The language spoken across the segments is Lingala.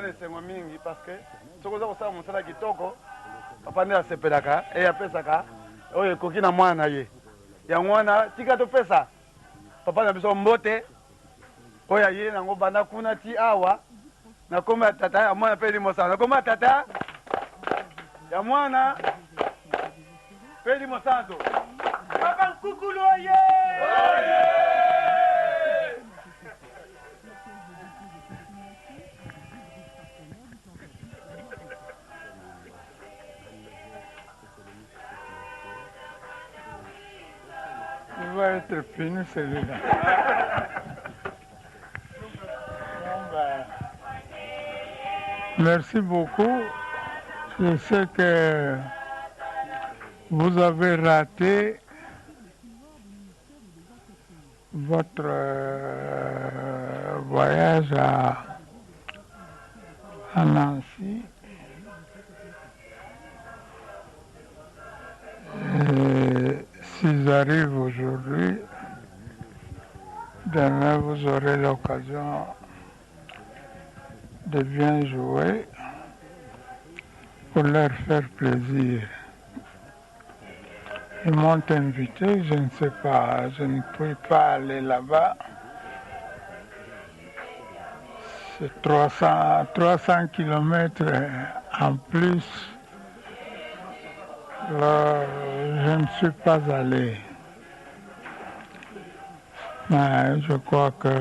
na esengo mingi parce que soki oza kosala mosala kitoko papa nde asepelaka apesaka oyo ekoki na mwana na ye yango wana tika topesa papa na biso mbote oyo aye nango banda kuna ti awa nakoma ya tata ya mwana mpe limosano nakoma ya tata ya mwana mpe limosanto papa nkukulu oye Il va être fini celui-là. Merci beaucoup. Je sais que vous avez raté votre voyage à Nancy. Et si j'arrive aujourd'hui, demain vous aurez l'occasion de bien jouer pour leur faire plaisir. Ils m'ont invité, je ne sais pas, je ne puis pas aller là-bas. C'est 300 kilomètres en plus. Alors, je ne suis pas allé. Mais je crois que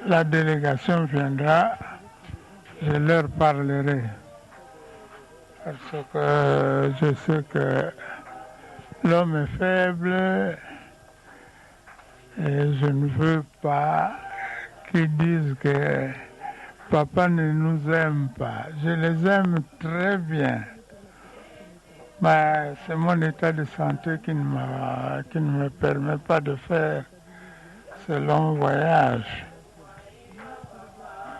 la délégation viendra, je leur parlerai. Parce que je sais que l'homme est faible et je ne veux pas qu'ils disent que papa ne nous aime pas. Je les aime très bien. Mais c'est mon état de santé qui ne me permet pas de faire ce long voyage.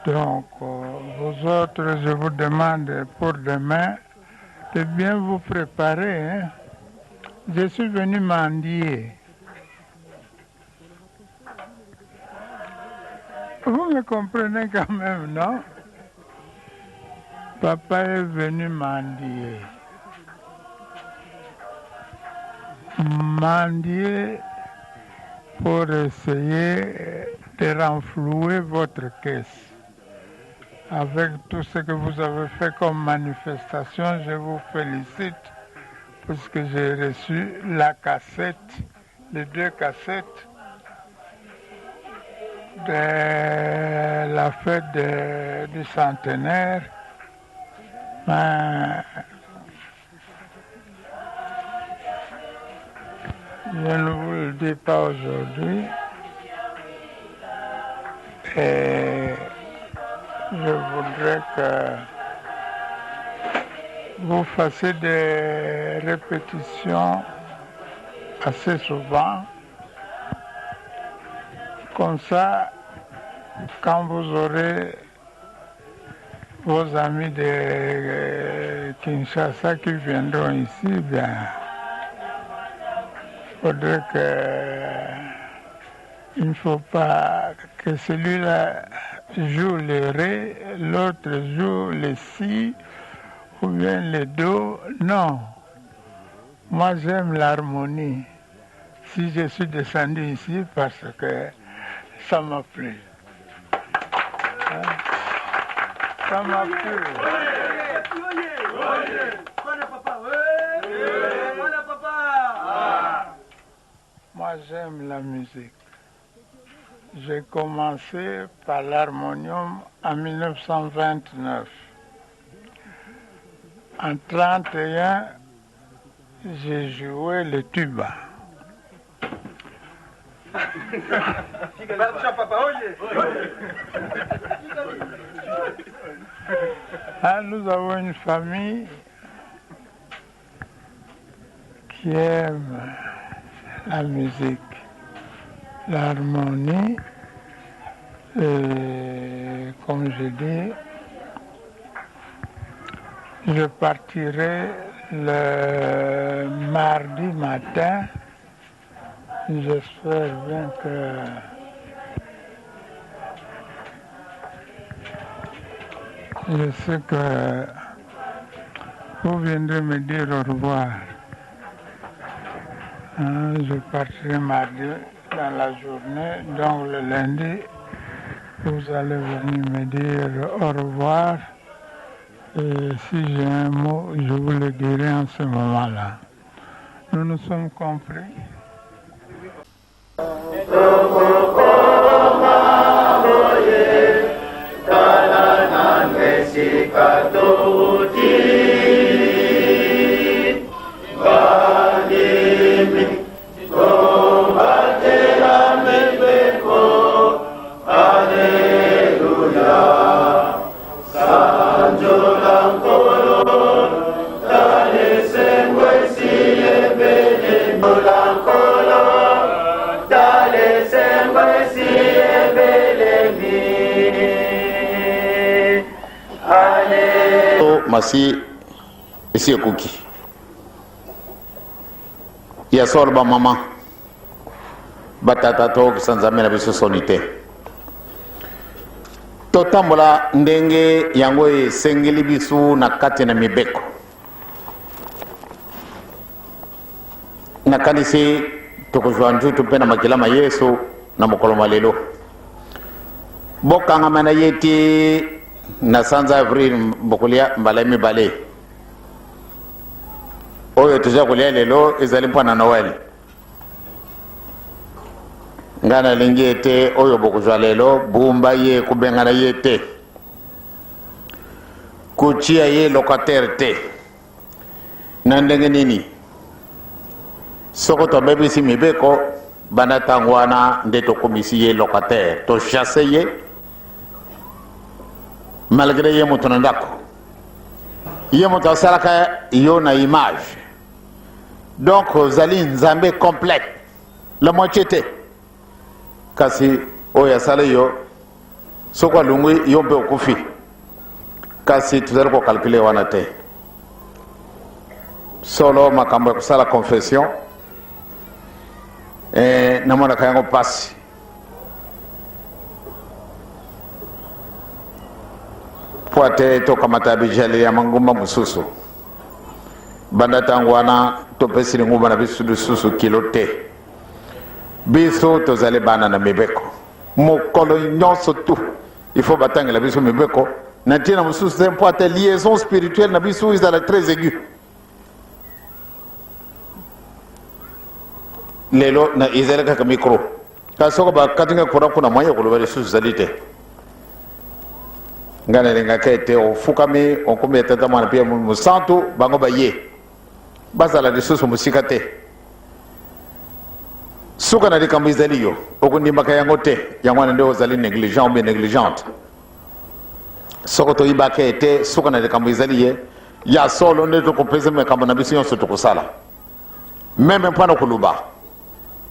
Donc, vous autres, je vous demande pour demain de bien vous préparer. Hein. Je suis venu mendier. Vous me comprenez quand même, non? Papa est venu mendier. Mendier pour essayer de renflouer votre caisse. Avec tout ce que vous avez fait comme manifestation, je vous félicite puisque j'ai reçu la cassette, les 2 cassettes de la fête du centenaire. Mais je ne vous le dis pas aujourd'hui. Et je voudrais que vous fassiez des répétitions assez souvent. Comme ça, quand vous aurez vos amis de Kinshasa qui viendront ici, bien, il faudrait il ne faut pas que celui-là joue le ré, l'autre joue le si, ou bien le do. Non. Moi, j'aime l'harmonie. Si je suis descendu ici, parce que ça m'a plu. Hein? Ça m'a plu. Moi, j'aime la musique. J'ai commencé par l'harmonium en 1929. En 1931, j'ai joué le tuba. Nous avons une famille qui aime la musique, l'harmonie, et comme je dis, je partirai le mardi matin. J'espère bien Je sais que vous viendrez me dire au revoir. Je partirai mardi dans la journée, donc le lundi, vous allez venir me dire au revoir. Et si j'ai un mot, je vous le dirai en ce moment-là. Nous nous sommes compris. Masi isi kuki ya sorba mama batata to kisanzamena biso sonite to tambola ndenge yango esengeli bisu na kati na mibeko na kanisi tokozwa njutu mpe na makilama yesu na mokolo malelo bokangama na yeti na sanza avril mbokulia mbala mibale oyo tuja kulia lelo ezali mpona Noel ngana lingi ete oyo bokuzwa lelo bumba ye kubengana ye te kuchia ye locataire te na ndenge nini soko tobebisi mibeko bana tangwana nde tokomisi ye locataire to chasse ye malgré ye moto na ndako ye moto asalaka yo na image donc ozali nzambe complète la moitié te kasi oyo asala yo soko alungwi yo mpe okufi kasi tozali kokalkule wana te solo makambo ya kosala confession namonaka yango pasi po ate tokamata bijali ya mangumba mosusu banda ntango wana topesili ngumba na biso lisusu kilo te biso tozali bana na mibeko mokolo nyonso tu il faut batangela biso mibeko na ntina mosusu te mpo ate liaison spirituelle na biso ezala très aigu lelo na ezali kaka micro kasi soko bakatinga kura kuna mwanya koloba lisusu ezali te ngana lengaka ete ofukami okomi ya tata mwana pia mosantu bango baye bazala lisusu mosika te suka na likambo ezali yo okondimbaka yango te yango wana nde ozali négligent ou bien négligente soko toyibaka ete suka na likambo ezali ye ya solo nde tokopesa makambo na biso nyonso tokosala meme mpona koluba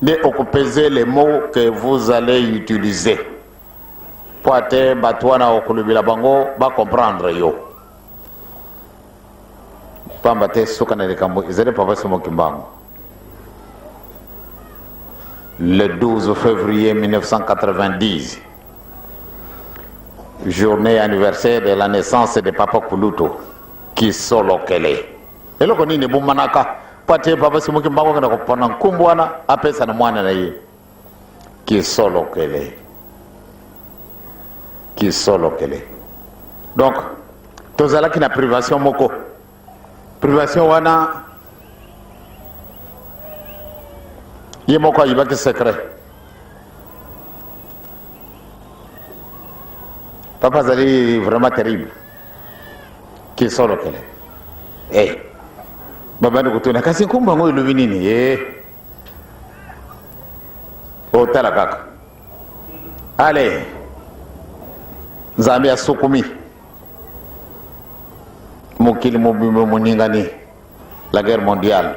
nde okopese les mots que vous allez utiliser po ate bato wana okolobela bango bacomprendre yo pamba te suka na likambo ezali papa Simon Kimbangu. Le 12 février 1990, journée anniversaire de la naissance de Papa Kuluto, qui solo kele. Et là, on est bon manaka, pate Papa Simon Kimbangu kana kopana kumbwana apesa na mwana na ye. Qui solo kele. Qui solo kele. Donc, tozala ki na privation moko. Privation wana ye moko ayibaki secret papa azali vraiment terrible ki solo kele babandi kutuna kasi nkumba ngo ilobi nini otala kaka ale nzambe asukumi mokili mobimbe moningani la guerre mondiale.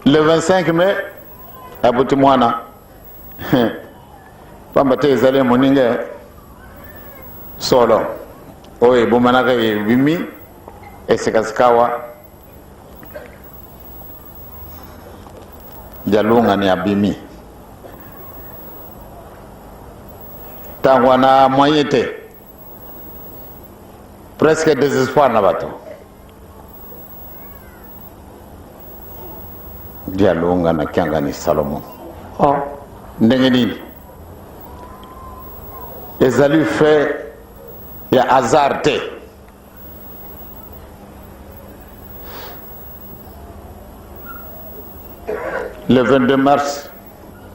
Le 25 mai, à Boutimouana, Pambate ezali moninga solo. Oye, bumanaka bimi, esekasikawa, jalunga ni abimi. Tangwana moyete, presque désespoir na bato dialonga na kyanga ni Salomon ndenge nini ezali fait ya hasard te le 22 mars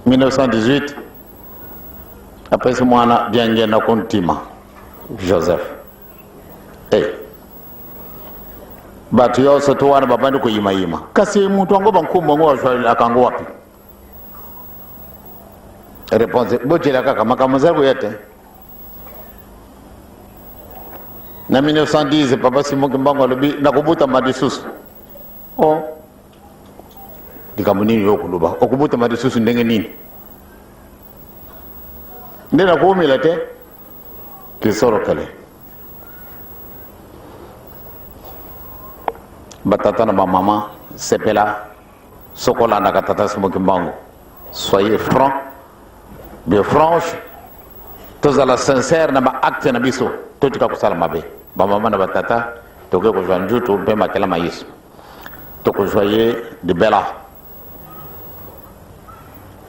1918 après ce mwana biange na kontima Joseph batu yose to wana babandi kuyima kasi muntu wango bankumba ngo washwala akango wapi réponse bojela kaka makamazali kuyete na 1910 papa Simon Kimbangu alobi nakubuta madisusu dikamunini yokuluba okubuta madisusu ndenge nini ndena kuumila te kisoro kale batata na bamama sepela sokola na katata Simon Kimbangu soyez franc bien franche tozala sincère na ba acte na biso totika kusala mabe bamama na batata toke ko jwanju to pe makela maïs to ko joyer de bela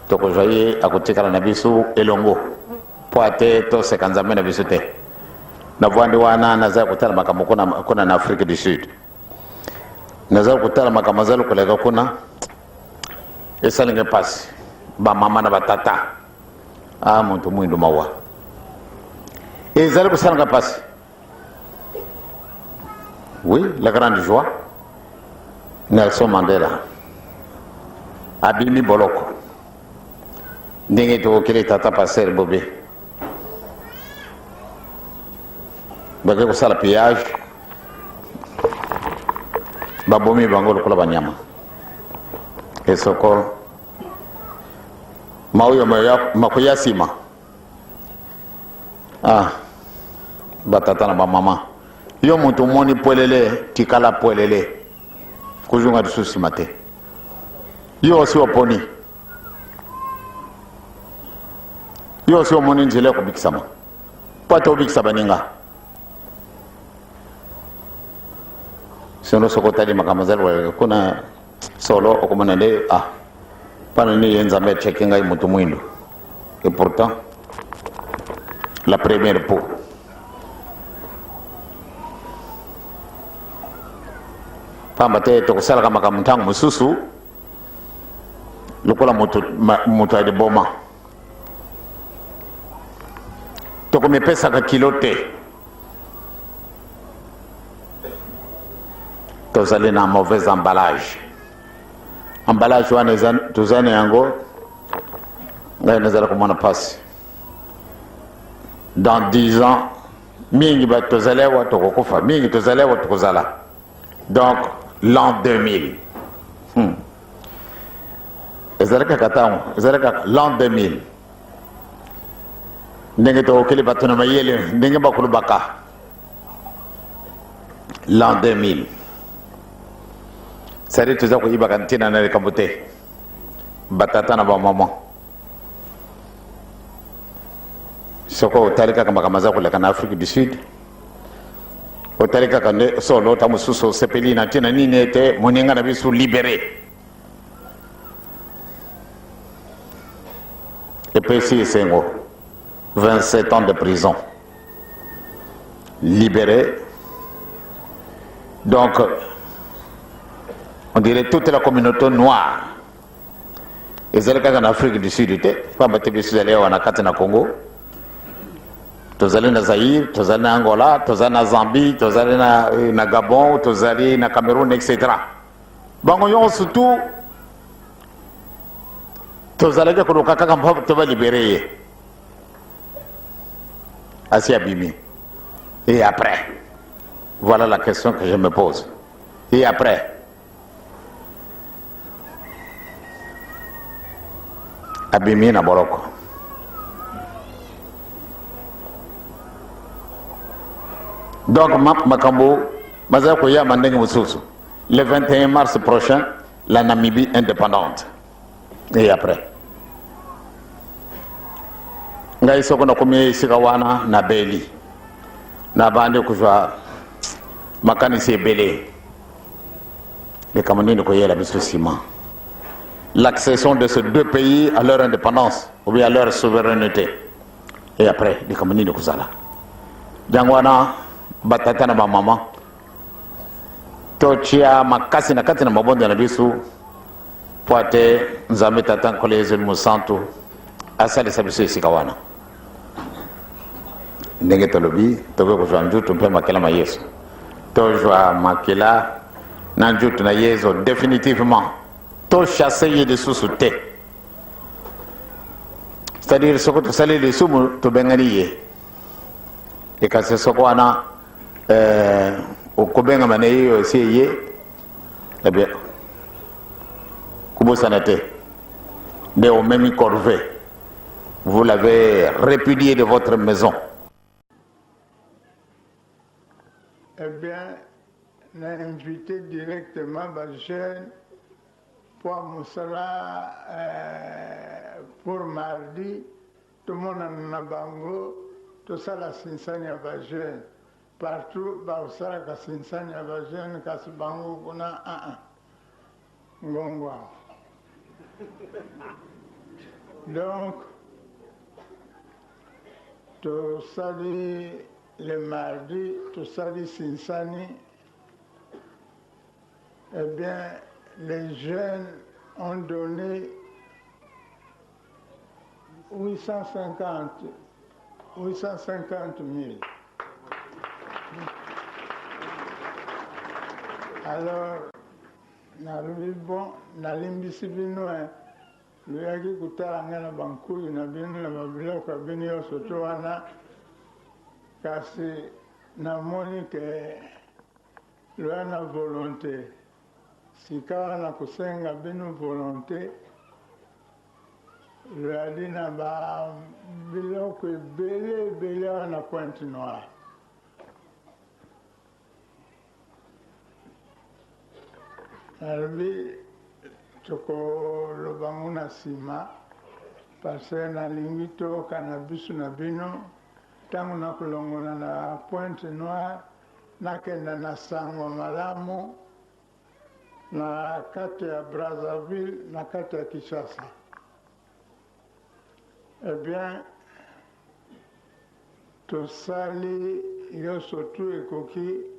to ko joyer akotika na biso elongo poate to sekanzame na biso te na vwandi wana naza kutala makambo kuna na Afrique du Sud naza kutala makamazalo kolega kuna esalinge pasi bamama na batata muntu mwindu mawa ezali kusalanga pasi. Oui, la grande joie. Nelson Mandela abimi boloko ndenge to kile tata passer bobé bake ko sala pillage babomi bango lokola banyama esoko mauyo makoya sima batata na bamama yo muntu moni polele tikala polele kuzunga dususi mate yo si oponi yo si omoni njele ko bikisama pata obikisa baninga sono sokotali makamazalo kuna solo okomona le pana ni yenza me checkinga imutu mwindo et pourtant la première peau pamba te to kusala kama kamutangu mususu lukola mutu ade boma to kumepesa ka kilote to zale na mauvais emballage wana tuzane yango ngai nazala kumona pasi dans 10 ans mingi ba tozalewa to kokufa mingi tozalewa to kozala donc l'an 2000 ezalaka katango ezalaka l'an 2000 ndenge to okeli batona mayele ndenge bakulu baka l'an 2000 sari tuza ko ibaka ntina na kambote batata na ba mama soko talika kama kamaza kule kana Afrique du Sud otalika kande solo tamususo sepeli na tina nini ete moninga na bisu libéré et puis sengo 27 ans de prison libéré donc on dirait toute la communauté noire ezalaka en Afrique du Sud te pas battre bisu aller wana kati na Congo tozali na Zaïre, tozali na Angola, tozali na Zambie, tozali na Gabon, tozali na Cameroun, etc. Bango yon surtout tozali ke kuluka kaka mpa toba libéré asi abimi. Et après, voilà la question que je me pose. Et après, abimi na boroko. Donc, Makambo, le 21 mars prochain, la Namibie indépendante. Et après. Ngai soko na kumie sikawana na beli. Na bande kujwa makanisi ebele likambo nini koyela biso nsima l'accession de ces deux pays à leur indépendance ou bien à leur souveraineté et après likambo nini kozala jango wana batata na bamama totia makasi na kati na mabonde na biso po ate nzambe tata nkolo yesu mosantu asalisa biso esika wana ndenge tolobi tokoki kozwa njutu mpe makela ma yesu tozwa makela na njutu na yesu définitivement tochasse ye lisusu te, c'est-à-dire soko tosali lisumu tobengani ye ekasi soko wana okobengama na ye osi ye ebia kubosana te nde omemi corvée, vous l'avez répudié de votre maison. Eh bien, on a invité directement les jeunes pour Moussala pour mardi. Tout le monde en a bango, tout ça la sinsani à les jeunes. Partout, Moussala la sinsani à les jeunes, parce que bango on a un ngongwa. Donc, tout ça le mardi, tout ça dit Sinsani, eh bien, les jeunes ont donné 850 000. Alors, nalimbisi bino luyaki kutala na bankuyu na bino na babiloko bino yoso to wana kasi namoni ke lwa na volonté sika wana kusenga bino volonté lwali na babiloko ebele wana Pointe Noire. Nalobi tokoloba ngo na nsima parce nalingi toyoka na biso na bino ntango nakolongola na Pointe Noire nakenda na sango malamu na kati ya Brazzaville na kati ya Kinshasa. Eh bien, tosali yoso tu ekoki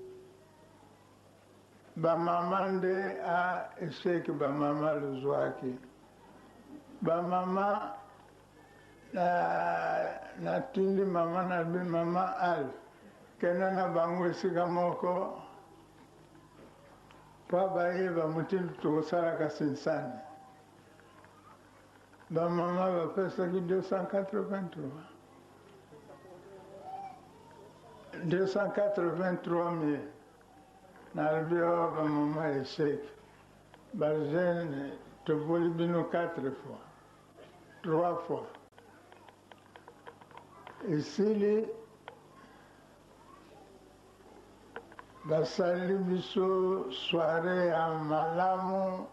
bamama nde a eseki bamama lozwaki bamama natindi mama na bi mama al kena na bango esika moko po bayeba motindi tokosalaka Sinsani. Bamama bapesaki 283 000. Nalobi oyo bamama eseki bajene toboli bino 4 fois 3 fois esili basali biso soirée ya malamu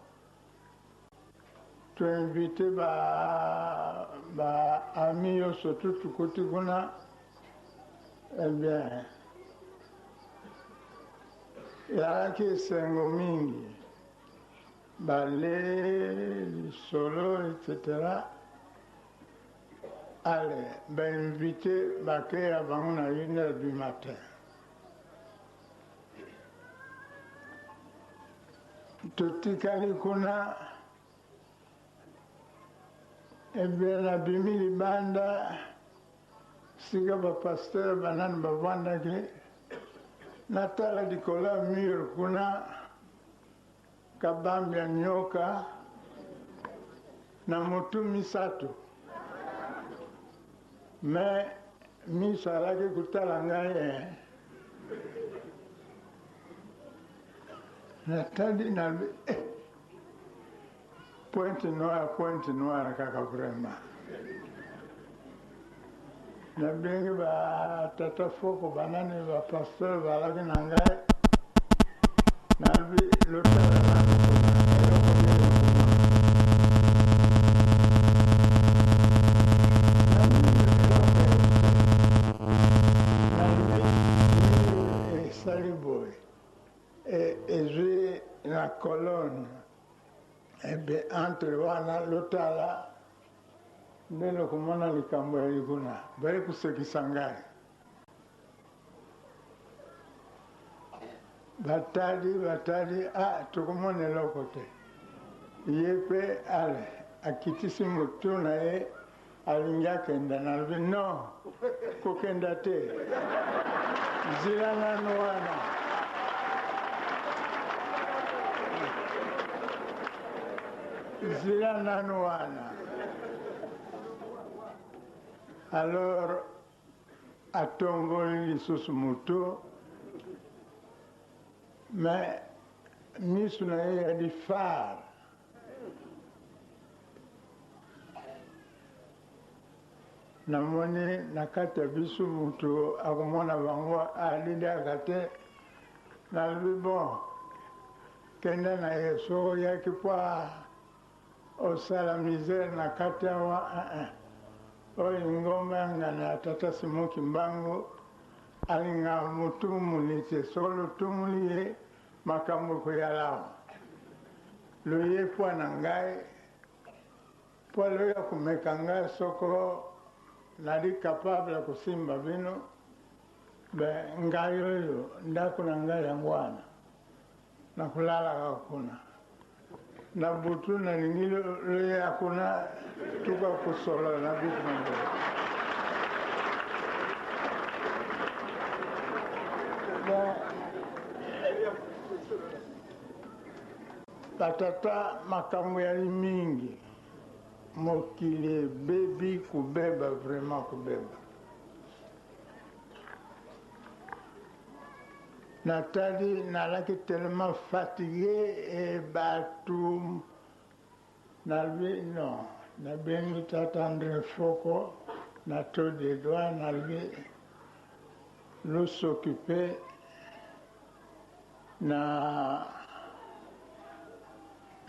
toinvite baami yoso tutukuti kuna. Eh bien, yaki esengo mingi bale lisolo etc. Allez, bainvite bakeya bango na 1h du matin. Totikali kuna ebien nabimi libanda sika bapasteur banani bavandaki natala likolo ya mur kuna kabambi ya nyoka na motu misato me miso alaki kutala ngai natali na Pointe Noire kaka vraiment. Nabengi batata foko banani bapasteur balaki na ngai nabi lotala Sally boy. colonne. Et bien, entre wana lotala, nelo kumona likambo ya liguna. Bari kusekisangai. Batali, tukumone lokote. Yepe ale, akitisi mutu na ye, alingia kenda nalvi, no, kukenda te. Zilana nuana. Zilana nuana. Alors, atomboli lisusu mutu, mais misu na ye yadi far. Namoni nakata bisu mutu akumona bango alinde akate nalbi bon kenda na yeso yaki pa osala misere nakata wa oyi ngomba ngana tata simoki mbangu alinga mutu munite solo tumulie makambo kuyalao loye po na ngai po loya kumeka ngai soko nali capable kusimba bino be ngai oyo ndakuna ngai yangwana nakulala hakuna na butu na ningilo loye hakuna tuka kusola na bitu mambo batata makambo yali mingi mokili bebi kubeba vraiment kubeba natali nalaki tellement fatigué et batu nalbi non nabengi tata André Foko na to de doigts nalbi nous s'occuper na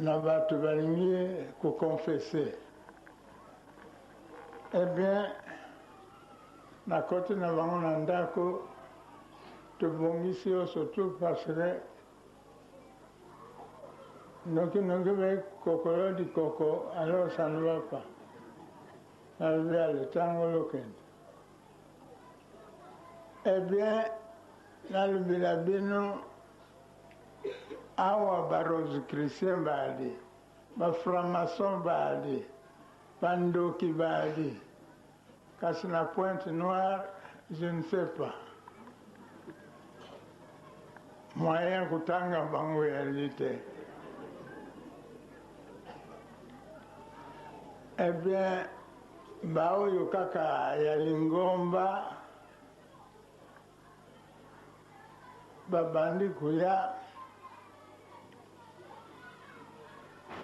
batu balingi kukonfese. Eh bien, na kote na bango na ndako tobongisi yo surtout parce que noki be kokolo di koko, alors ça ne va pas. Nalbi ale tango lokende. Eh bien, nalbi la bino awa barozi chrétien baali, ba franc-maçon baali, bandoki baali, kasi na Pointe Noire, je ne sais pas. Moyen kutanga bango yalite. Eh bien, baoyo kaka ya Lingomba, babandi kuya,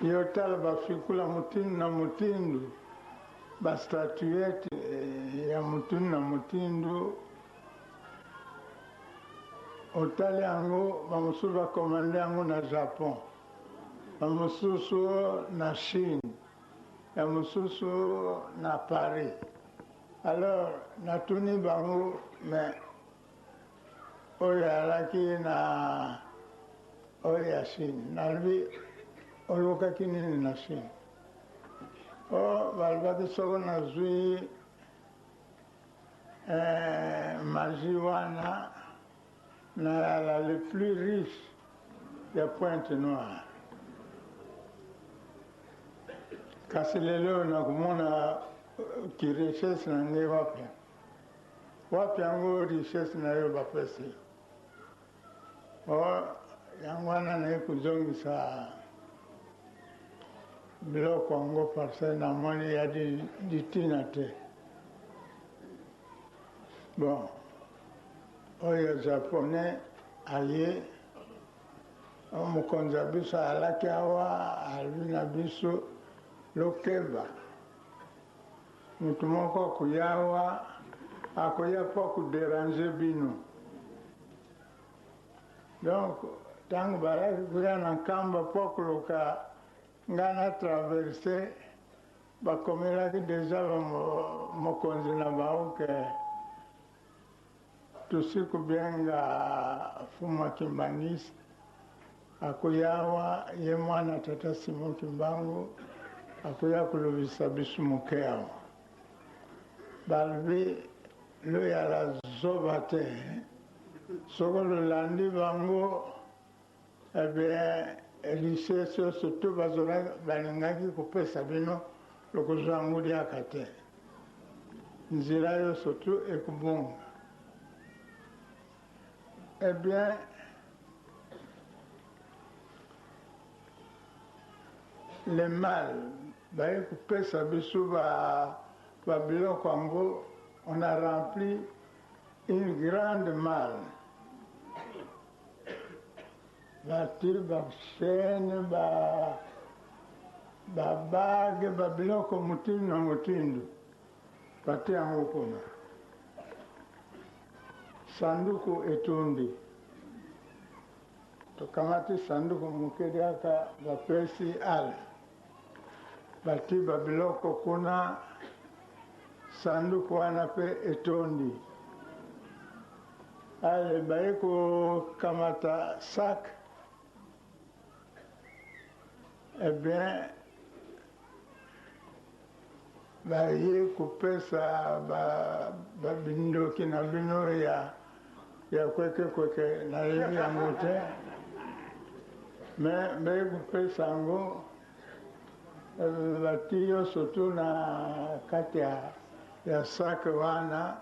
yotala bafikula mutindu na mutindu bastatuette ya mutindu na mutindu otali yango bamosusu bakomande yango na Japon, bamosusu na Chine, ya mosusu na Paris. Alors natuni bango mais oyo alaki na oyo ya Chine nalbi olokaki nini na Chine balobaki soko nazwi magie wana na le plus riche ya Pointe Noire. Kasi lelo nakumona ki richesse na ngai wapi yango richesse na yo bapesi yango wana naye kuzongisa biloko yango parce namoni ya ditina te. Bon, oyo japonais aye mokonzi ya biso alaki awa alwi na biso lokeba mutu moko akuya awa akoya po kuderange bino. Donc ntango balaki kuya na nkamba po kuluka nga na traverse bakomelaki deja mokonzi na bao ke tusiku bienga Fuma Kimbangisi akuyawa ye mwana tata Simon Kimbangu akuya kulubisa bisu muke awo balbi lo yala zoba te soko lolandi bango lycée surtout balingaki kopesa bino lokozwanguliaka te nzela yo surtout ekubonga le mal baye kopesa biso babiloko yango on a rempli une grande malle batiri bachaine babage babiloko motindu na motindu bati yango kuna sanduku etondi tokamati sanduku mokedi aka bapesi ale bati babiloko kuna sanduku wana mpe etondi ale baye kokamata sak bien baye kopesa babindoki na bino ya kweke nayebi yango te me baye kopesa yango bati yo surtout na kati ya sak wana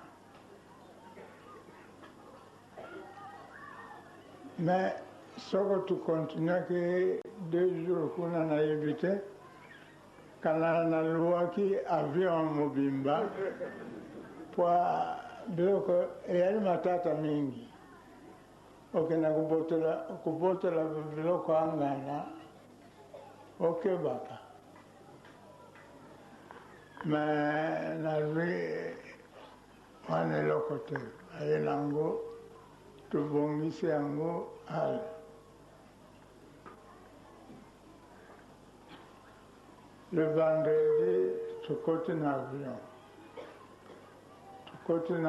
me soko tukontinuaki 2 jours kuna nayebi te kana naluwaki avion mobimba po biloko eyali matata mingi okenda kubotela biloko angana okebaka me nalwi wana eloko te aye nango tubongisi yango ale le vendredi tukoti na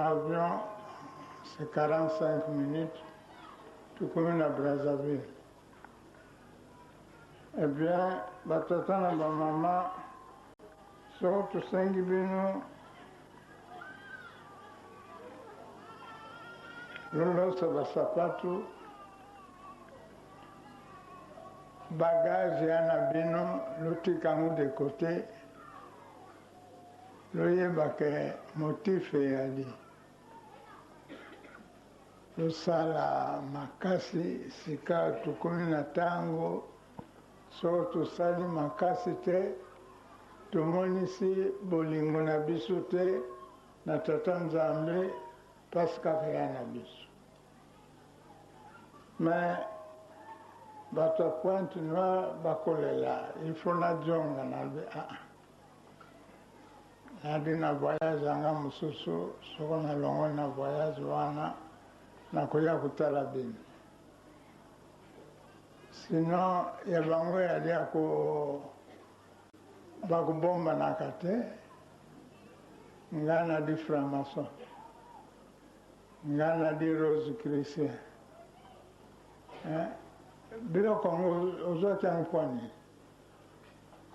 avion c'est 45 minutes tukomi na Brazzaville bien batata na bamama soko tosengi bino lolosa basapatu bagage yana bino lotikango de côté loyebake motif eyali losala makasi sika tokomi na ntango so tosali makasi te tomonisi bolingo na biso te na tata Nzambe paskaka ya na biso me bato ya Pointe Noire bakolela ifo najonga nalbe nadi na voyage anga mosusu soko nalongo na voyage wana nakoya kotala bino sinon ya bango yali bakobombanaka te nga nadi franc-maçon nga nadi rose chrétien biloko yango ozwaki yango mponi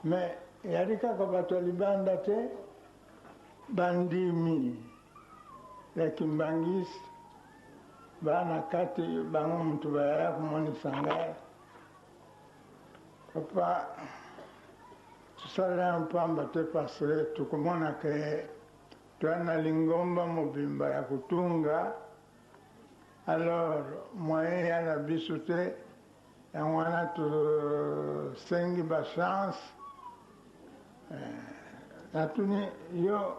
me yali kaka bato ya libanda te bandimi ya kimbangisi bana kati bango mutu bayaya komonisa ngai papa tosalela mpamba te parce tokomona ke toya na lingomba mobimba ya kotunga alors moyen ya na biso te yango wana tosengi bachance natuni yo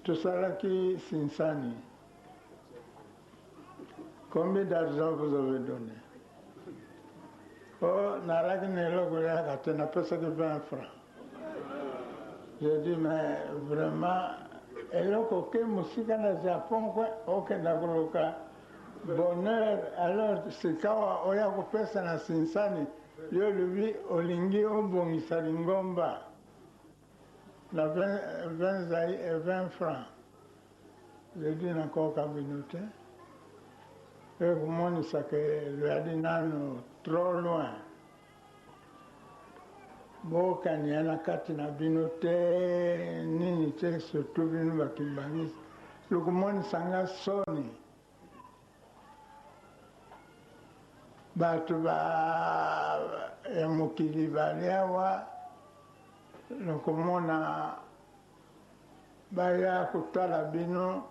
tosalaki Sinsani combien d'argent vous avez donné? Oh, nalaki na eloko yaka te napesaki 20 francs. J'ai dit mais vraiment eloko ke mosika na Japon kwe okenda koluka bonheur alors sikawa oya kopesa na Sinsani yo lubi olingi obongisa lingomba na 20 francs. J'ai dit nakoka bino te ekumonisa ke luyadi nano trop loin bokaniana kati na bino te nini te surtout bino bakibangisi lukumonisa nga soni bato ya mokili bali awa lokomona baya kotala bino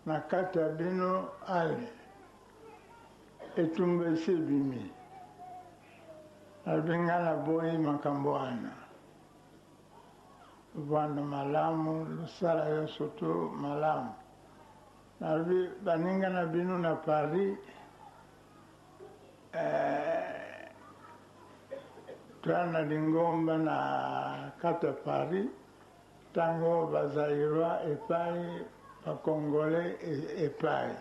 na kati ya bino ale etumba esi ebimi alobi nga na boyi makambo wana vanda malamu losala yo surtout malamu nalobi baninga na bino na Paris toya na lingomba na kati ya Paris ntango bazairwa epai bakongole epai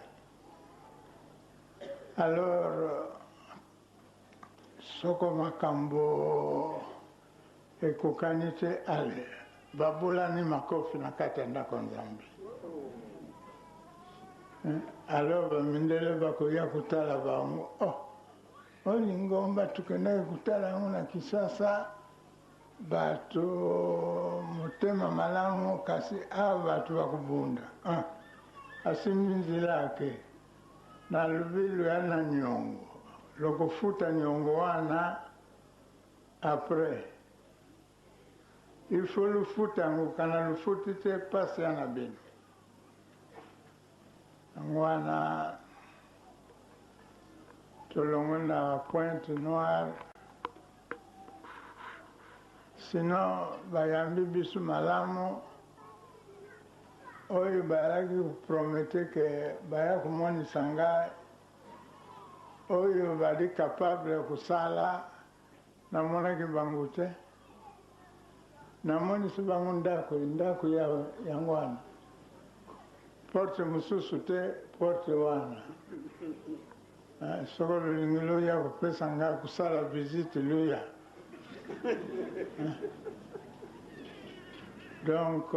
alors soko makambo ekokani te ale babulani makofi na kati ya ndako Nzambe alors bamindele bakoya kotala bango olingomba tukendaki kotala yango na Kisasa bato motema malamu kasi awa bato bakobunda asimbi nzela ake nalobi loya na nyongo lokofuta nyongo wana apres il faut lufuta yango kana lufuti te pasi ya na bino yango wana tolongo na Pointe Noire sinon bayambi biso malamu oyo bayaki kopromete ke baya komonisa ngai oyo bali capable kosala namonaki bango te namonisi bango ndako yango wana porte mosusu te porte wana soko lolingi loya kopesa ngai kosala visite loya donc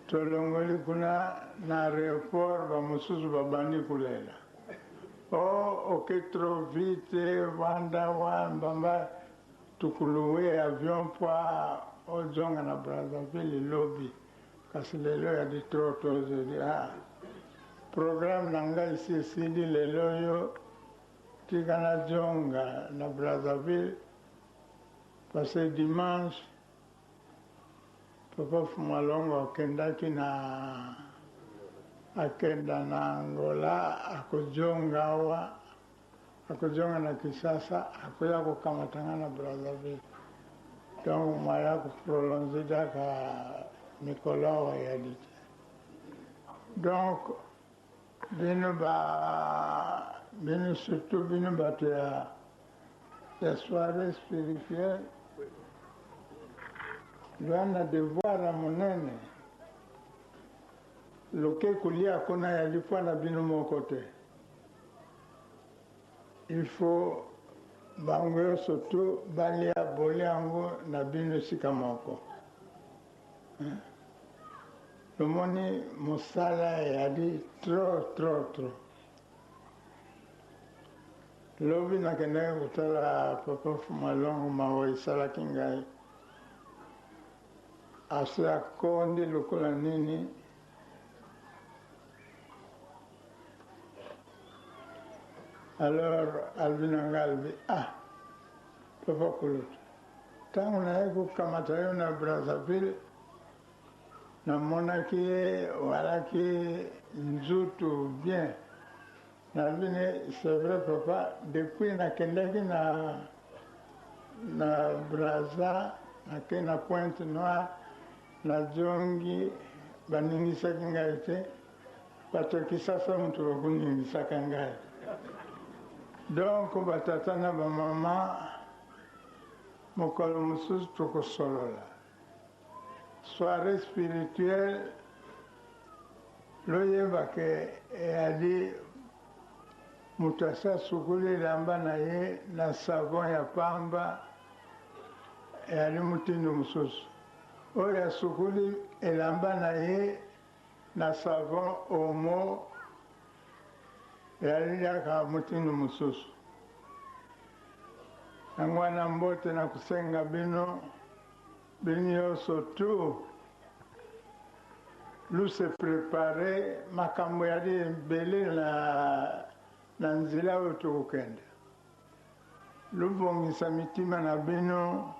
tolongoli kuna na aéroport bamosusu babandi kolela oke trop vite wanda mbamba tukuluwe avion mpoa ojonga na Brazzaville lobi kasi lelo yadi trop tozedi programme na ngai isi esili lelo yo tika na jonga na Brazzaville parce dimanche papa Fumalongo akenda na Angola akojonga na Kisasa akoya kokamatanga na Brazzaville donc maya koprolonge daka mikolo wa yadi donc bino surtout bino bato ya soirée spirituelle lwana devoir ya monene loke kolia kona ya lipwa na bino moko te il faut bango yo surtout balia boliango na bino esika moko lomoni mosala yadi trop lobi nakendaki kotala papa Fumalongo mawa esalaki ngai ase akondi lokola nini alors albinanga albi papa Kulutu ntango naye kokamata yo na Brazzaville namonaki ye walaki nzutu bien nalobi c'est vrai papa depuis nakendaki na Brazza nake na Pointe Noire najongi baningisaki ngai te bato Kisasa mutu bakuningisaka ngai donc batata na bamama mokolo mosusu tokosolola soirée spirituelle loyeba ke eyali moto asi asukuli elamba na ye na savon ya pamba eyali motindo mosusu oyo asukuli elamba na ye na savon omo yaliliaka mutindu mususu nangwana mbote na kusenga bino nyonso tu luse prepare makambo yali ebele na nzela oyo tokokenda lubongisa mitima na bino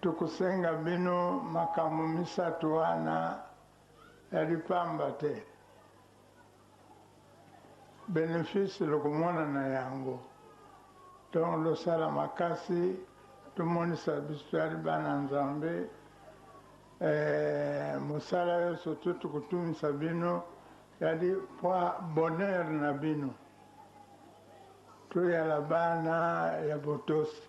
tokusenga bino makambo misato wana yali pamba te bénéfice lokomona na yango donc losala makasi tomonisa biso yali bana nzambe mosala nyonso tu tokotumisa bino yali mpo bonheur na bino toyala bana ya botosi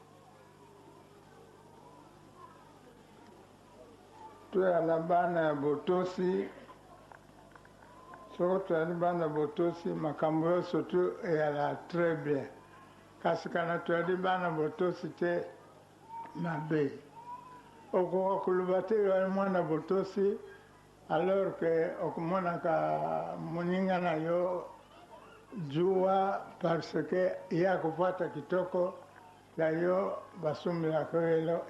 toyala bana ya botosi soko toyali bana botosi makambo nyonso tu eyala très bien kasi kana toyali bana botosi te mabe okoka koloba te yo mwana botosi alors que okomonaka moninga na yo juwa parce que ya kopata kitoko ya yo basumbelaka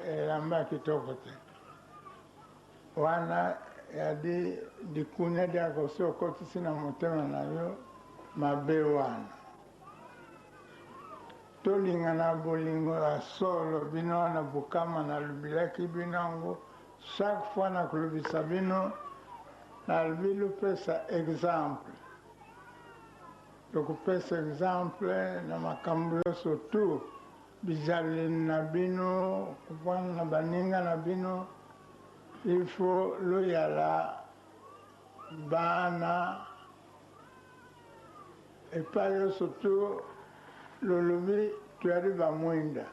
elamba kitoko te wana yadi dikunya diako so okotisi na motema na yo mabe wana tolingana bolingo ya solo bino wana bukama na lubilaki binango chaque fois na kolobisa bino nalobi lopesa exemple tokopesa exemple na makambo nyonso tu bizaleli na bino kuvana na baninga na bino il faut loyala bana epai nyonso tu lolobi toyali bamwinda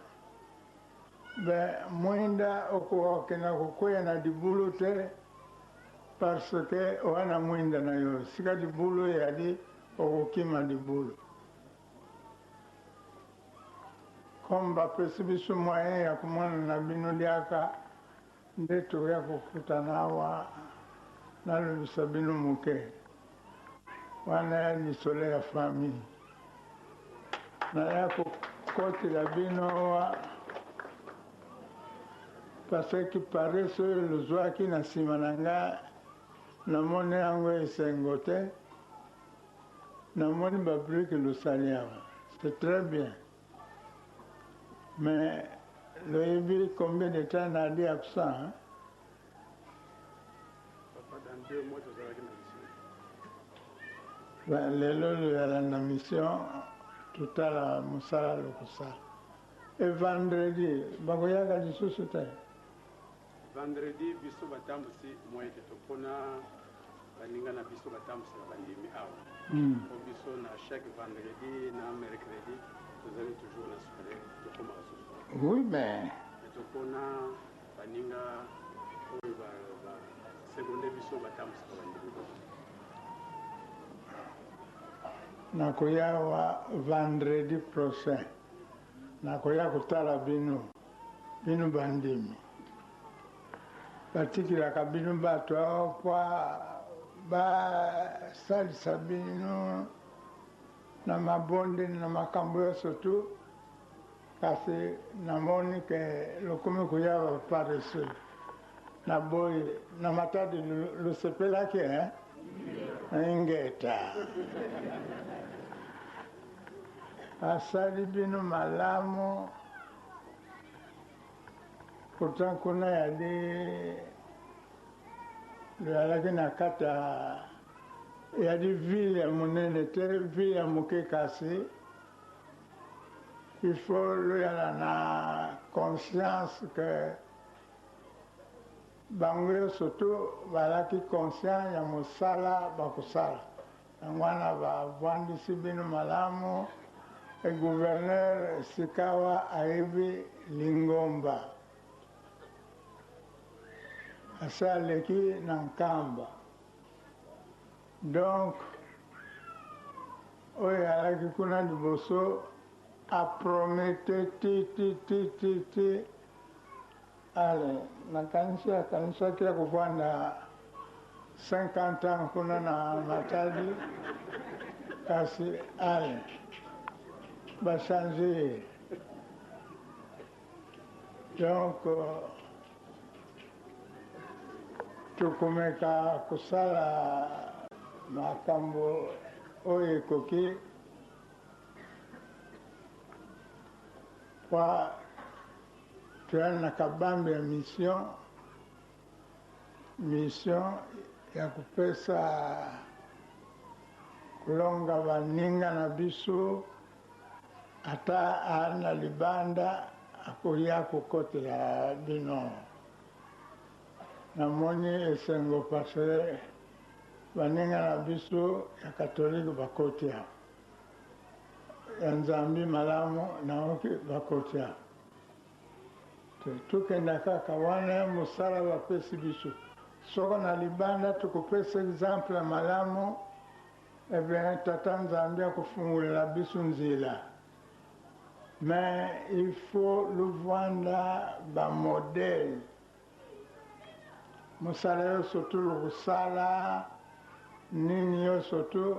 mwinda okokenda kokwea na dibulu te parce que wana mwinda na yo sika dibulu yali okokima dibulu comme bapesi biso moyen ya komona na bino liaka nde toya kokutana awa nalobisa bino moke wana ya lisolo ya famille naya kokotela bino awa parce que parese oyo lozwaki na nsima na nga namoni yango esengo te namoni babrike losali awa c'est très bien mais loyebi combien de temps nali absent hein? lelo loyala na mission totala mosala lokosala e vendredi bakoyaka lisusu te vendredi biso batambusi moyeke topona baninga na biso batambusi na bandimi awa po biso na chaque vendredi na mercredi tozali toujours na soirée tokomaka susu oui mais topona baninga oyo baseconde biso batambusi na bandimi nakoya wa vendredi prochain nakoya kotala bino bandimi batikilaka bino bato awa po basalisa bino na mabonde na makambo nyonso tu kasi namoni ke lokomi koya baparesseux na boye na matadi losepelaki ingeta asali bino malamu pourtant kuna yali loyalaki na kati yali ville ya monene te ville ya moke kasi il faut loyala na conscience que bango nyonso tu balaki conscient ya mosala bakosala yango wana bavandisi bino malamu e gouverneur sikawa ayebi lingomba ase aleki na nkamba donc oyo alaki kuna liboso apromete ti ale nakanisaki ya kovanda 50 ans kuna na matadi kasi ale changer. Donc tukumeka kusala makambo oyo ekoki kwa tuyali na kabambe ya mission ya kupesa kulonga baninga na biso ata ana libanda akoya kokotela bino namoni esengo parce baninga na biso ya katolike bakotia ya nzambi malamu naoki bakotia tukenda kaka wana mosala bapesi biso soko na libanda tukopesa exemple ya malamu bien tata nzambi akofungulila biso nzela mais il faut luvanda bamodele mosala yo surtout lokusala nini yo surtout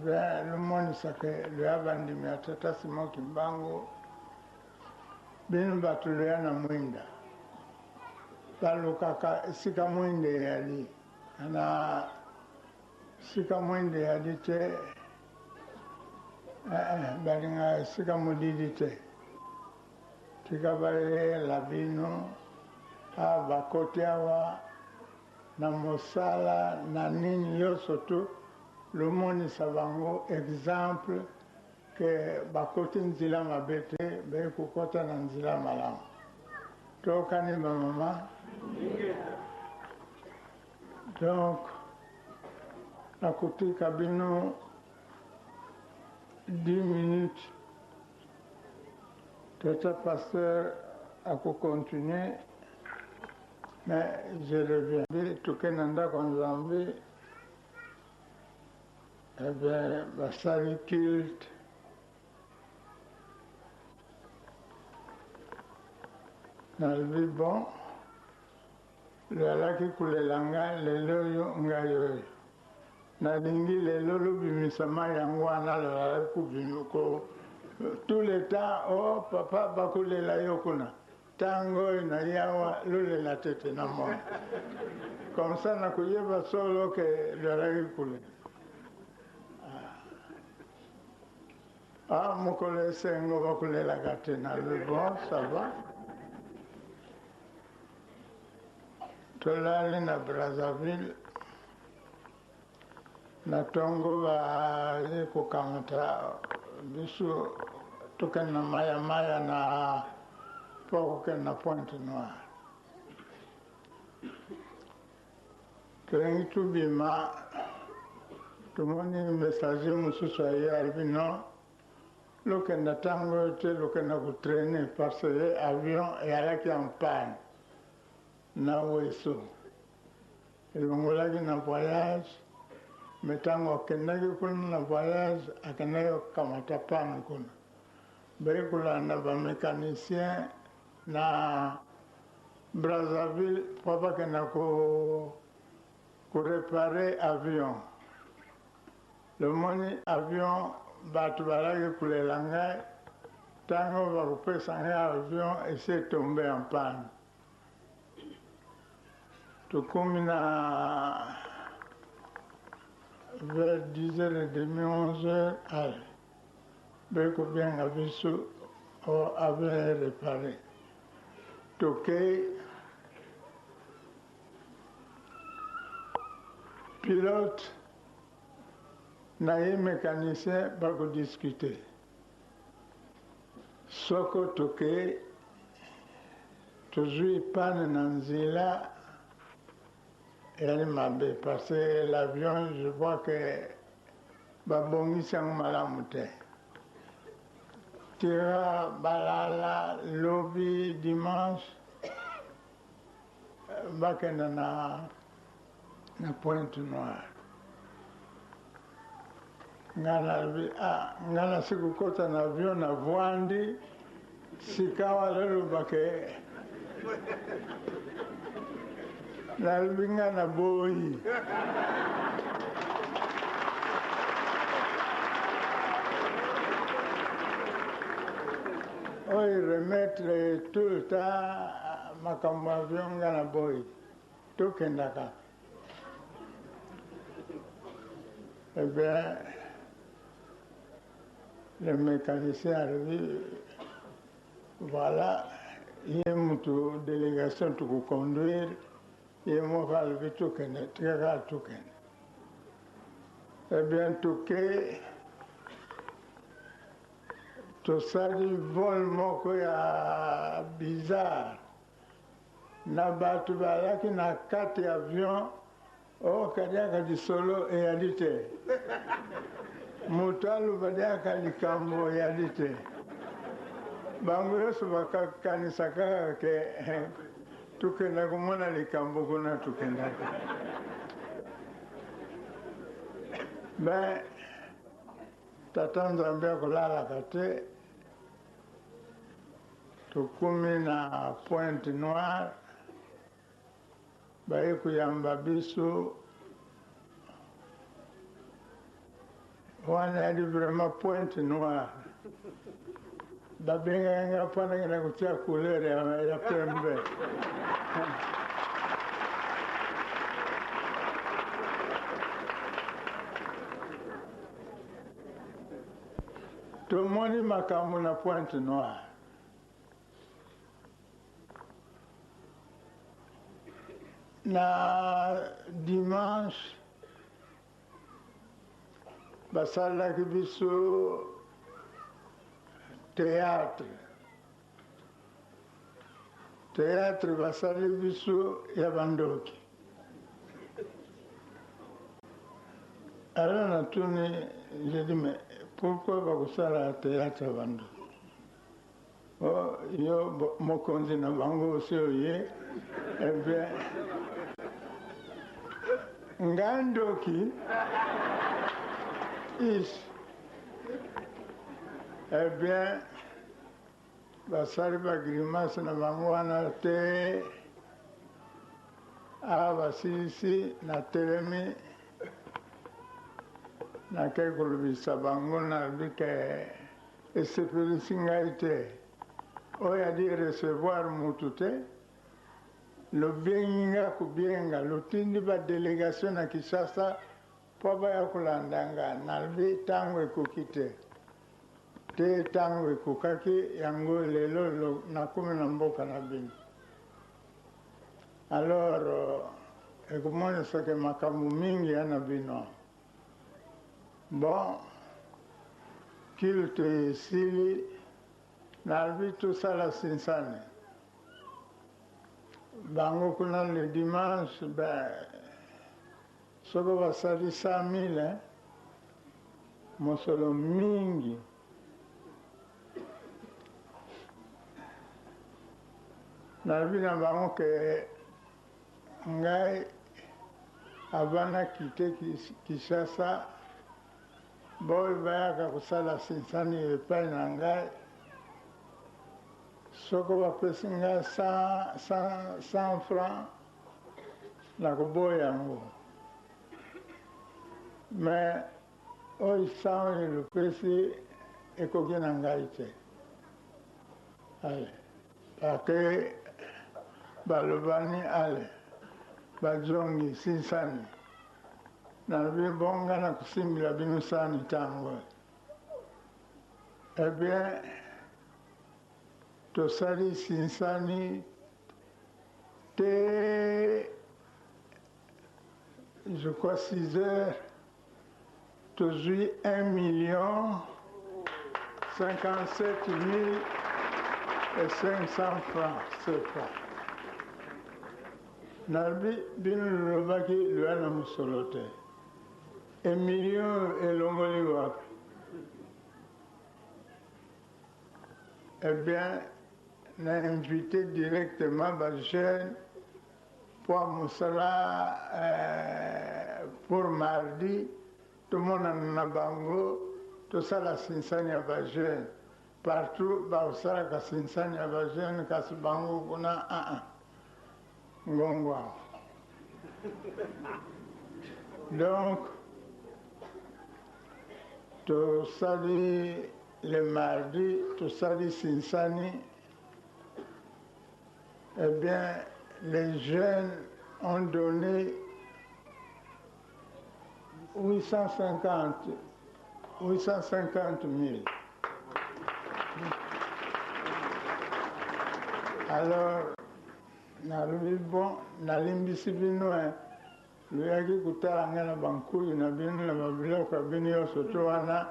bien lumonisake luya bandimi ya tata Simon Kimbangu bino bato luya na mwinda balukaka esika mwinde yali ana sika mwinde yali te balinga esika modidi te tika balela bino bakoti awa na mosala na nini yo surtout lomonisa bango exemple ke bakoti nzela mabe te bekokota na nzela malamu tokani bamama. Donc nakotika bino 10 minutes tata pasteur akocontinue mais je reviens tokenda ndako nzambe bien basali culte nalobi bon lwalaki kulela ngai lelo oyo ngai oyo nalingi lelo lobimisama yango wana lwalaki kubimiko tout le temps oh papa bakolela yo kuna ntango oyo nali awa lolela tete na mona comme ça nakoyeba solo ke lwalaki kulela mokolo esengo bakolelaka te nalobi bon ça va. Tolali na Brazzaville na tongo bali kokamata biso tokenda maya na pokokenda na Pointe Noire tolingi tubima tomoni messager mosusu aye alobi non lokenda ntango te lokenda kotraine parce que avion eyalaki en panne na weso elongolaki na voyage mais ntango akendaki kuna na voyage akendaki kokamata pane kuna bekolanda bamécanicien na Brazzaville mpo bakenda korepare avion lomoni avion bato balaki kolela ngai ntango bakopesa ngai avion esi tombe en panne tokomi na vers 10h30 11h ale bekobenga biso avion réparé tokei pilote na ye mécanicien bakodiscute soko tokei tozwi pane na nzela eyali mabe parce que l'avion je vois que babongisi yango malamu te tira balala lobi dimanche bakenda na Pointe Noire nga nasi kokota na avion na vwandi sikawa lolobake nalobi nga na boyi remettre tout le temps makambo avion nga na boy tokendaka. Eh bien, le mécanicien arrive, voilà, il y a une délégation qui vous conduire, il y a un token, token. Eh bien, token, tout ça, du vol moko ya bizarre. Na batu balaki na 4 avions, kadiaka di solo eyali te. Moto alobadiaka likambo eyali te. Bango nyonso bakakanisa kaka ke tukenda komona likambo kuna tukendaka. Ben tata Nzambe akolalaka te, tokumi na Pointe Noire, baye kuyamba biso wana yali vraiment Pointe Noire. Babenganga mpona ngenda kutia couleur ya pembe. Tomoni makambo na Pointe Noire. Na dimanche basalaki biso théâtre basali biso ya bandoki. Alors natuni, j'ai dit mais pourquoi bakosala théâtre ya bandoki? Oh, yo mokonzi na bango osi oye, eh bien ngandoki is, eh bien basali bagrimase na bango wana te, basilisi na telemi nakei kolobisa bango nalobi ke esepelisi ngai te, oyo adi recevoir mutu te, lobengi nga kobenga, lotindi badélégation na Kinshasa mpo baya kolanda nga, nalobi ntango ekoki te. Te ntango ekokaki yango lelo nakomi na mboka na bino. Alors ekomonisaka makambo mingi ya na bino. Bon, culte esili nalobi tosala sinsani. Bango kuna le dimanche, soko basali 100 000, mosolo mingi. Nalobi na bango ke ngai abana kite Kinshasa, boy bayaka kosala sinsani epai na ngai, soko bapesi ngai 100 francs nakoboya yango. Mais oyo 100 elopesi ekoki na ngai te. Ale ake balobani ale bazongi sinsani, nalobi bonga na kusimbila bino sani ntango. Eh bien tosali sinsani te, je crois 6 heures, tozwi 1 057 500 francs CFA. Nalobi bino lolobaki lwana mosolo te, 1 million elongoli wapi? Eh bien, on a invité directement les jeunes pour Moussala pour mardi. Tout le monde en a bango, tout ça la sinsani à les jeunes. Partout, Moussala la sinsani à les jeunes, parce que bango on a ngongwa. Donc, tout ça le mardi, tout ça dit Sinsani, eh bien, les jeunes ont donné 850 000. Alors, nalobi bon, nalimbisi bino luyaki kutala ngana bankuyu na bino na babiloko bino nyonso to wana,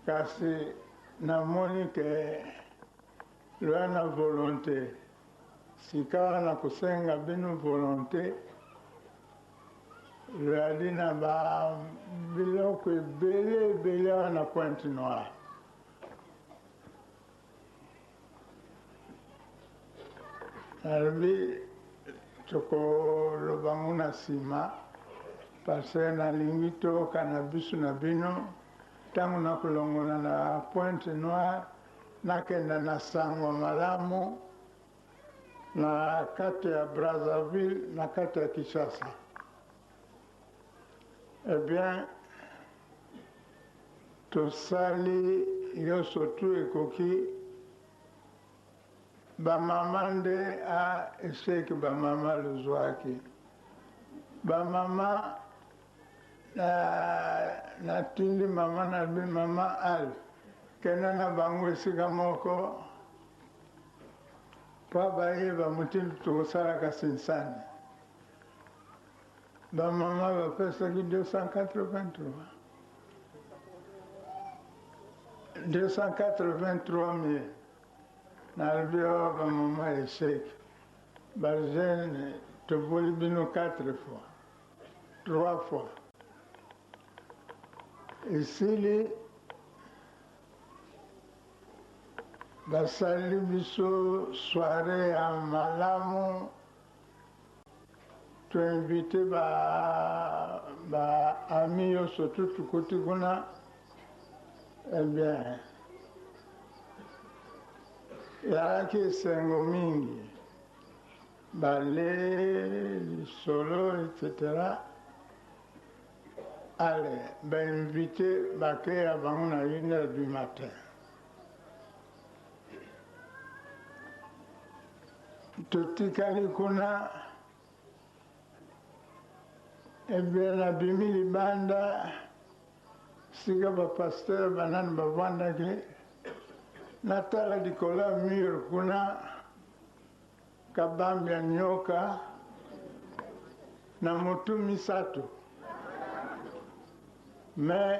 kasi namoni ke loya na volonté sika wana kusenga bino volonté loyali na babiloko ebele wana Pointe Noire. Nalobi tokoloba ngo na nsima parce nalingi toyoka na biso na bino ntango nakolongola na Pointe Noire nakenda na sango malamu na kati ya Brazzaville na kati ya Kinshasa. Eh bien, tosali nyonso tu ekoki. Bamama nde eseki bamama lozwaki. Bamama natindi mama na bi mama al kena na bango esika moko po bayeba mutindi tokosalaka Sinsani. Bamama bapesaki 283 000. Nalobi oyo bamama eseki bajene toboli bino 4 fois 3 fois esili basali biso soirée ya malamu toinvite baami nyonso tu tukuti kuna. Eh bien, yazalaki esengo mingi bale lisolo etc. Ale bainvite bakeya bango na 1h du matin. Totikali kuna ebien nabimi libanda sika bapasteur banani bavandaki natala likolo ya mur kuna kabambi ya nyoka na motu misato me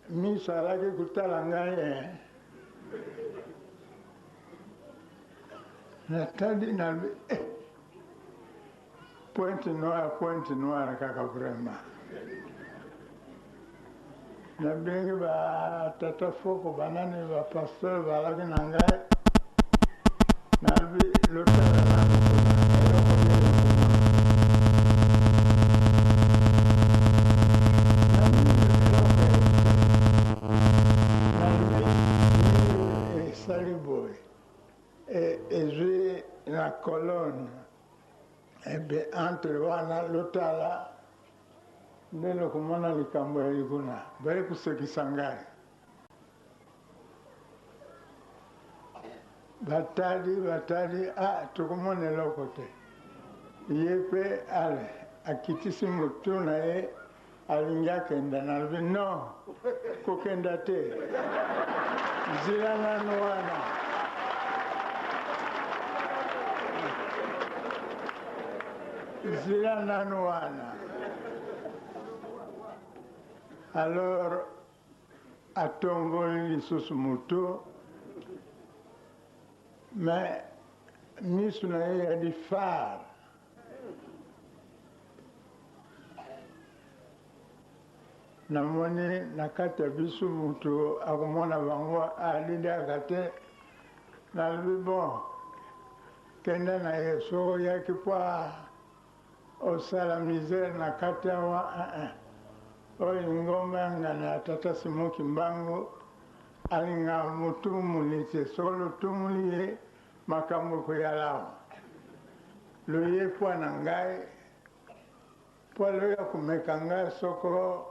miso alaki kutala ngai natali na Pointe Noire kaka vraiment. Nabengi ba tata foko banani ba pasteur balaki na ngai nabi lotala na Saliboy ezwi na colonne ebe entre wana lotala ndelo kumona likambo ya likuna bali kusekisa ngai batali tukumona eloko te ye mpe ale akitisi motu na ye alingi akenda nalobi non kokenda te zila nano wana zila nano wana. Alors atongoli lisusu motu mais miso na ye yadi far namoni na kati ya biso motu akomona bango alidaka te nalobi bon kenda na ye soko yaki po osala misere na kati awa oyo ngomba yangana ya tata Simoki Mbango alinga motumuli te soko lotumuli ye makambo koyalawa loye po na ngai po loya kumeka ngai soko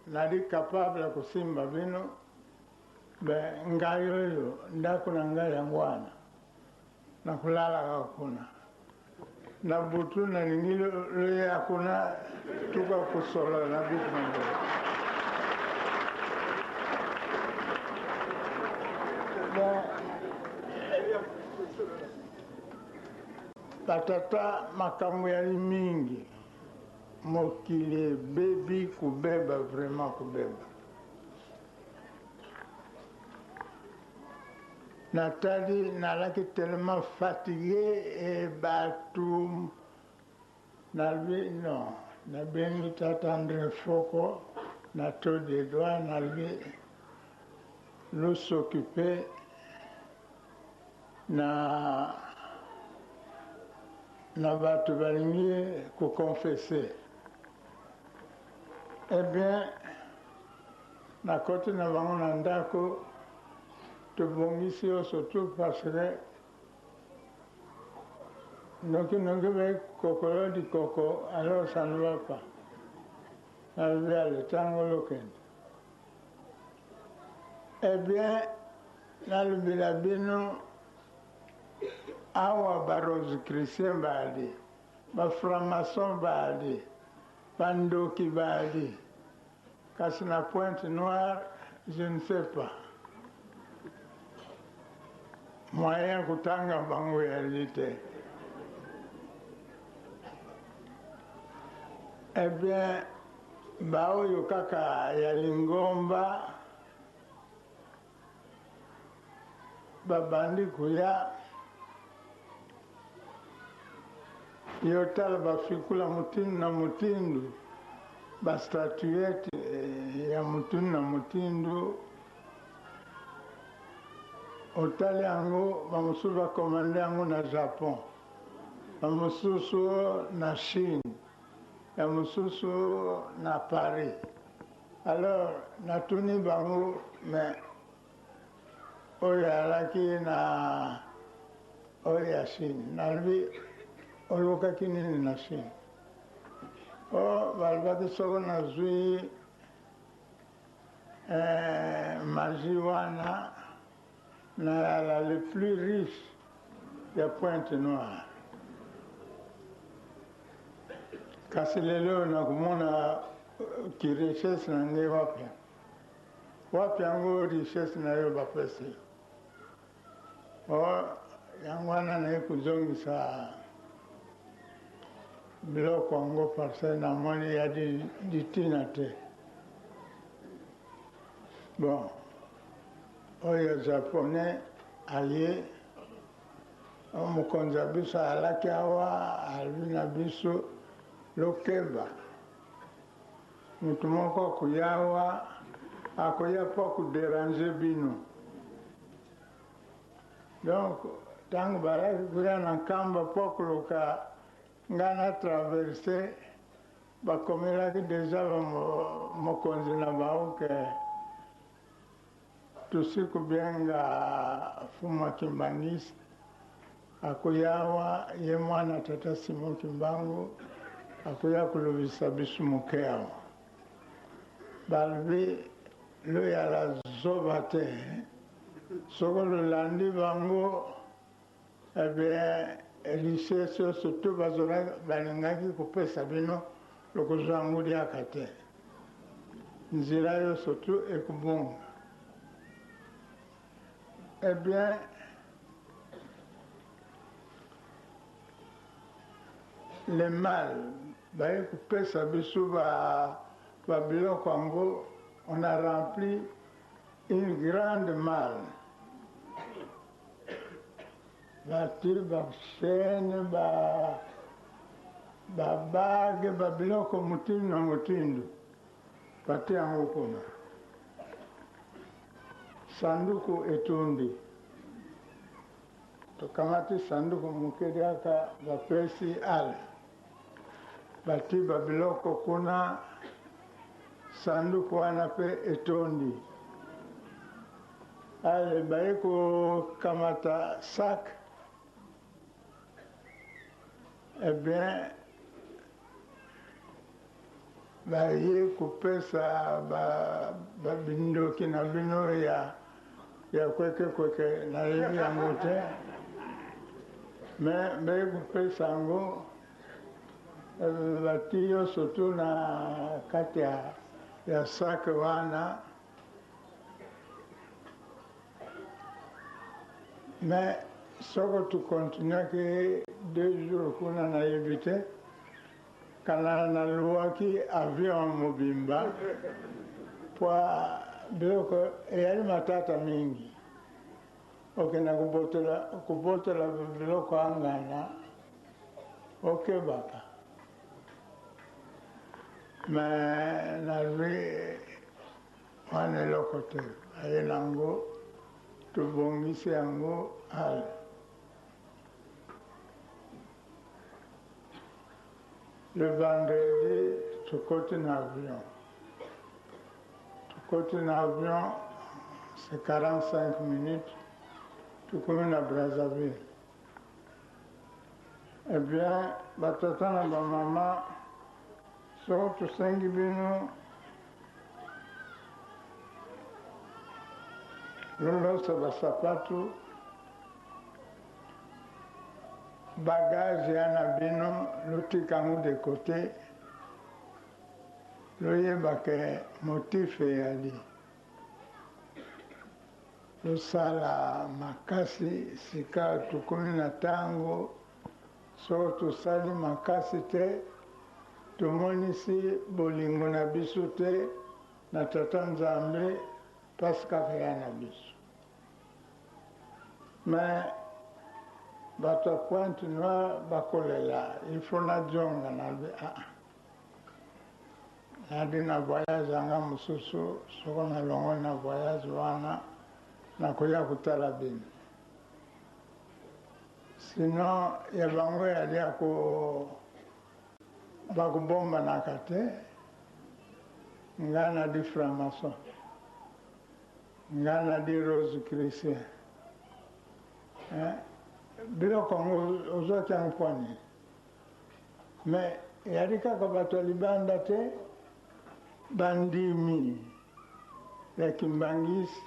nali capable ya kusimba bino ngayo ndako na ngai yangwana na kulala hakuna na butu na ningilo le hakuna tuka kusola na bitu mambo patata makambo ya mingi mokili bebi kubeba vraiment kubeba Nathalie nalaki tellement fatigué et batou nalbi non nabengi t'attendre foko na to des doigts nalbi nous s'occuper na batu balingi ko confesser eh bien na kote na bango na ndako tobongisi yo surtout parce que noki be kokolo di koko alors ça ne va pas nalobi aletango lokende eh bien nalobela bino awa barose christien baali bafranmaçon baali bandoki baali kasi na Pointe Noire je ne sais pas moyen kutanga bango réalité. Eh bien, baoyo kaka ya Lingomba babandi kuya yotala bafikula mutindu na mutindu bastatuette ya mutindu na mutindu otali yango bamosusu bakomande yango na Japon bamosusu na Chine ya mosusu na Paris alors natuni bango mais oyo alaki na oyo ya Chine nalobi olukaki nini na Chine balobaki soko nazwi magie wana na le plus riche ya Pointe Noire kasi lelo nakumona ki richesse na ngai wapi yango richesse na yo bapesi yango wana naye kuzongisa biloko yango parce namoni ya ditina te bon oyo japonais aye mokonzi ya biso alaki awa alwi na biso lokeba mutu moko akoya awa akoya mpo akuderange bino donc ntango balaki koya na nkamba mpo akoluka ngai na traverse bakomelaki deja mokonzi na bango ke tusikubenga Fuma Kimbangisi akoya awa ye mwana tata Simon Kimbangu akoya kulobisa biso moke awa balobi loyala zoba te soko lolandi bango ebien richesse oyo surtout balingaki kopesa bino lokozwa yango liaka te nzela yo surtout ekobonga eh bien le mal baye kopesa biso babiloko yango on a rempli une grande malle batiri bachaine babage babiloko motindu na motindu bati yango kuna sanduku etondi tokamati sanduku mokedi kaka bapesi ale bati babiloko kuna sanduku wana mpe etondi ale baye kokamata sak eh bien baye kopesa babindoki na bino ya ya kweke nayebi yango te me mekopesa yango bati nyonso tu na kati ya sake wana me soko tukontinuaki 2 jours kuna nayebi te kana naluwaki avion mobimba po biloko eyali matata mingi okenda kubotela biloko angana okebaka me nazwi wana eloko te aye nango tubongisi yango ale le vendredi tukoti na avion c'est 45 minutes tukomi na Brazzaville. Eh bien batata na bamama so tosengi bino lolosa basapatu bagage ya na bino lotikango de côté loyebake motif eyali losala makasi sika tukomi na ntango so tosali makasi te tomonisi bolingo na biso te na tata nzambe paskaka ya na biso me bato ya Pointe Noire bakolela ifo najonga nalbe nadi na voyage anga mosusu soko nalongo na voyage wana nakoya kotala bino sinon ya bango yali bakobombanaka te nga nadi franc-maçon nga nadi rose chrétien biloko yango ozwaki yango pwani me yali kaka bato ya libanda te bandimi ya kimbangisi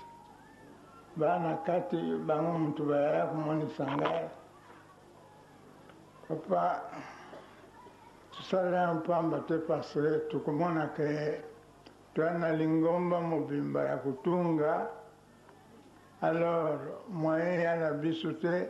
bana kati bango mutu bayaya komonisa ngai papa tosalela mpamba te parce tokomona ke toya na lingomba mobimba ya kotunga alors moyen ya na biso te